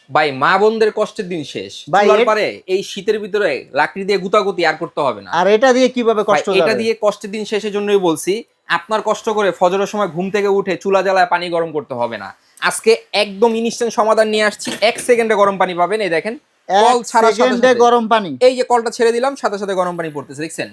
ভাই মা বোনদের কষ্টের দিন শেষ। ভাই চুলার পারে এই শীতের ভিতরে লাকড়ি দিয়ে গুতাগুতি আর করতে হবে না। আর এটা দিয়ে কিভাবে ভাই কষ্ট এটা যাবে? দিয়ে কষ্টের দিন শেষের জন্যই বলছি, আপনার কষ্ট করে ফজরের সময় ঘুম থেকে উঠে চুলা জ্বালায় পানি গরম করতে হবে না। আজকে একদম ইনস্ট্যান্ট সমাধান নিয়ে আসছি, 1 সেকেন্ডে গরম পানি পাবেন। এই দেখেন, কল এক ছাড়ার সাথে সেকেন্ডে সাথে গরম পানি? এই যে কলটা ছেড়ে দিলাম, সাথে সাথে গরম পানি পড়তেছে, দেখছেন?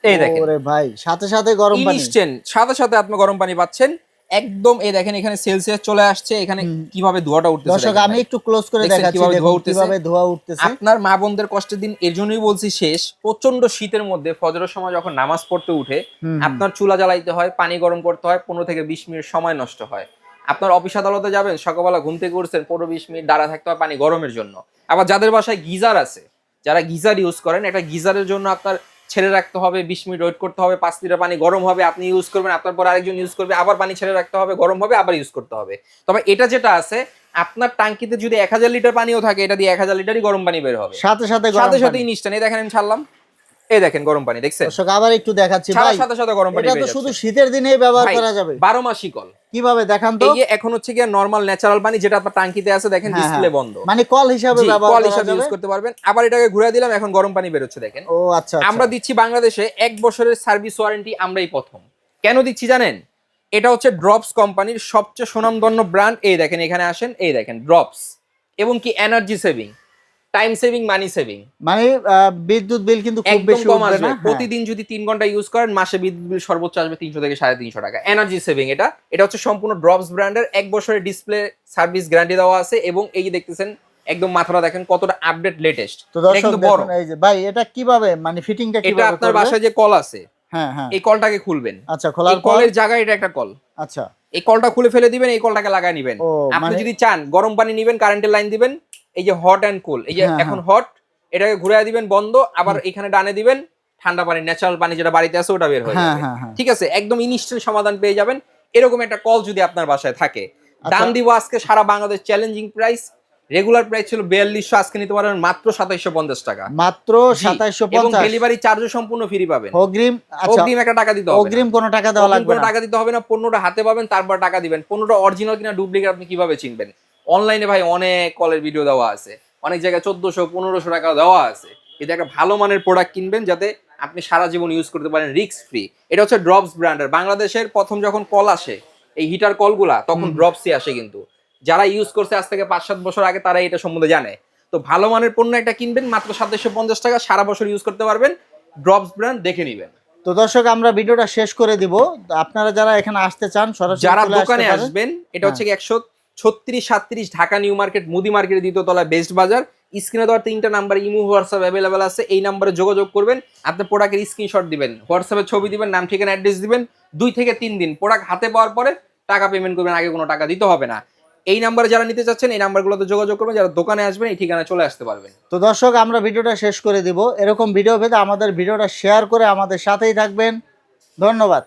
এই দেখেন, ওরে ভাই, সাথে সাথে গরম পানি? ইনস্ট্যান্ট সাথে সাথে আপনি গরম পানি পাচ্ছেন একদম। এই দেখেন এখানে সেলসিয়াস চলে আসছে, এখানে কিভাবে ধোঁয়াটা উঠতেছে। দর্শক দেখেন আমি ভাই, একটু ক্লোজ করে দেখছেন দেখাচ্ছি, কিভাবে ধোঁয়া দেখুন উঠতেছে। কিভাবে ধোঁয়া উঠতেছে। আপনার মা বোনদের কষ্টের দিন এর জন্যই বলছি শেষ। প্রচন্ড শীতের মধ্যে ফজরের সময় যখন নামাজ পড়তে উঠে আপনার চুলা জ্বালাইতে হয়, পানি গরম করতে হয়, 15 থেকে 20 মিনিট সময় নষ্ট হয়। আপনার অফিস আদালতে যাবেন, সকালবেলা ঘুম থেকে উঠছেন, 15-20 মিনিট দাঁড়া থাকতে হয় পানি গরমের জন্য। আবার যাদের বাসায় গিজার আছে, যারা গিজার ইউজ করেন, একটা গিজারের জন্য আপনার ছেড়ে রাখতে হবে, 20 মিনিট ওয়েট করতে হবে, 5 লিটার পানি গরম হবে, আপনি ইউজ করবেন, আপনার পর আরেকজন ইউজ করবে, আবার পানি ছেড়ে রাখতে হবে, গরম হবে, আবার ইউজ করতে হবে। তবে এটা যেটা আছে, আপনার টাঙ্কিতে যদি 1000 লিটার পানিও থাকে, এটা দিয়ে 1000 লিটারই গরম পানি বের হবে সাথে সাথে গরম সাথে সাথে পানি? ইনস্ট্যান্ট। এই দেখেন আমি ছাড়লাম, এই দেখেন গরম পানি, দেখছেন? দর্শক আবার একটু দেখাচ্ছি ভাই, ছাড়ার সাথে সাথে গরম পানি এটা তো বের শুধু যাচ্ছে শীতের দিনেই ব্যবহার ভাই, করা যাবে? 12 মাসই কল। কিভাবে দেখান তো? এই যে এখন হচ্ছে গিয়ে নরমাল ন্যাচারাল পানি, যেটা আপনার টাঙ্কিতে আছে, দেখেন হ্যাঁ, ডিসপ্লে হ্যাঁ। বন্ধ, মানে কল হিসাবে জি ব্যবহার কল করা হিসাবে যাবে? ইউজ করতে পারবেন। আবার এটাকে ঘুরে দিলাম, এখন গরম পানি বের হচ্ছে, দেখেন। ও আচ্ছা আচ্ছা। আমরা দিচ্ছি বাংলাদেশে 1 বছরের সার্ভিস ওয়ারেন্টি, আমরাই প্রথম। কেন দিচ্ছি জানেন? এটা হচ্ছে ড্রপস কোম্পানির সবচেয়ে সুনামধন্য ব্র্যান্ড। এই দেখেন, এখানে আসেন, এই দেখেন ড্রপস। এবং কি এনার্জি সেভিং, টাইম সেভিং, মানি সেভিং। মানে বিদ্যুৎ বিল কিন্তু খুব একদম বেশি কম উঠবে আসবে। না? হ্যাঁ। প্রতিদিন যদি 3 ঘন্টা ইউজ করেন, মাসে বিদ্যুৎ বিল সর্বোচ্চ আসবে 300 থেকে 350 টাকা। এনার্জি সেভিং এটা। এটা হচ্ছে সম্পূর্ণ ড্রপস ব্র্যান্ডের, 1 বছরের ডিসপ্লে সার্ভিস গ্যারান্টি দেওয়া আছে। এবং এই যে দেখতেছেন একদম মাথাটা দেখেন কতটা আপডেট লেটেস্ট। তো এটা দর্শক কিন্তু বড়। দেখুন, এই যে ভাই এটা কিভাবে মানে ফিটিংটা এটা কিভাবে আপনার করবে? বাসায় যে কল আছে, হ্যাঁ হ্যাঁ। এই কলটাকে খুলবেন। আচ্ছা, এই খোলার পর? কলের জায়গায় এটা একটা কল, আচ্ছা। এই কলটা খুলে ফেলে দিবেন, এই কলটাকে লাগায় নিবেন। ও আপনি মানে যদি চান গরম পানি নিবেন, কারেন্টের লাইন দিবেন, এই যে হট অ্যান্ড কুল, এই যে হ্যাঁ, এখন হ্যাঁ। হট, এটাকে ঘুরায় দিবেন বন্ধ, আবার এখানে ডানে দিবেন, ঠান্ডা পানি, ন্যাচারাল পানি যেটা বাড়িতে আছে ওটা বের হয়ে হ্যাঁ, যাবে। হ্যাঁ, হ্যাঁ। ঠিক আছে, একদম ইনস্ট্যান্ট সমাধান পেয়ে যাবেন। এরকম একটা কল যদি আপনার বাসায় থাকে, আচ্ছা। দাম দিব আজকে সারা Bangladesh challenging price. Regular price ছিল 4200, আজকে নিতে পারবেন মাত্র 2750 টাকা। মাত্র জি, এবং 2750? ডেলিভারি চার্জও সম্পূর্ণ ফ্রি পাবেন। অগ্রিম? আচ্ছা, অগ্রিম একটা টাকা দিতে হবে না। অগ্রিম কোনো টাকা দেওয়া অগ্রিম লাগবে কোনো না? টাকা দিতে হবে না। পণ্যটা হাতে পাবেন, তারপর টাকা দিবেন। পণ্যটা অরিজিনাল কিনা ডুপ্লিকেট আপনি কিভাবে চিনবেন? অনলাইনে ভাই অনেক কলের ভিডিও দেওয়া আছে, অনেক জায়গায় 1400-1500 টাকা দেওয়া আছে। কিন্তু একটা ভালো মানের প্রোডাক্ট কিনবেন, যাতে আপনি সারা জীবন ইউজ করতে পারেন রিস্ক ফ্রি। এটা হচ্ছে ড্রপস ব্র্যান্ডের। বাংলাদেশের প্রথম যখন কল আসে, এই হিটার কলগুলা, তখন ড্রপসই আসে। কিন্তু যারা ইউজ করছে আজ থেকে 5-7 বছর আগে, তারা এটা সম্বন্ধে জানে। তো ভালো মানের পণ্য একটা কিনবেন, মাত্র 2750 টাকা, সারা বছর ইউজ করতে পারবেন। ড্রপস ব্র্যান্ড, দেখে নিবেন। তো দর্শক আমরা ভিডিওটা শেষ করে দিব। তো আপনারা যারা এখানে আসতে চান সরাসরি যারা চলে আসতে দোকানে পারেন। আসবেন, এটা হ্যাঁ। হচ্ছে 136-37 ঢাকা নিউ মার্কেট, মুদি মার্কেটের দ্বিতীয়তলায়, বেস্ট বাজার। স্ক্রিনে দেওয়ার 3টা নাম্বার ইমো হোয়াটসঅ্যাপ অ্যাভেলেবেল আছে। এই নাম্বারে যোগাযোগ করবেন, আপনার প্রোডাক্টের স্ক্রিনশট দিবেন, হোয়াটসঅ্যাপে ছবি দিবেন, নাম ঠিকানা অ্যাড্রেস দিবেন। 2 থেকে 3 দিন প্রোডাক্ট হাতে পাওয়ার পরে টাকা পেমেন্ট করবেন, আগে কোনো টাকা দিতে হবে না। এই নাম্বারে যারা নিতে চাচ্ছেন, এই নাম্বারগুলোতে যোগাযোগ করবেন। যারা দোকানে আসবেন, এই ঠিকানায় চলে আসতে পারবেন। তো দর্শক আমরা ভিডিওটা শেষ করে দিব। এরকম ভিডিও পেতে আমাদের ভিডিওটা শেয়ার করে আমাদের সাথেই থাকবেন। ধন্যবাদ।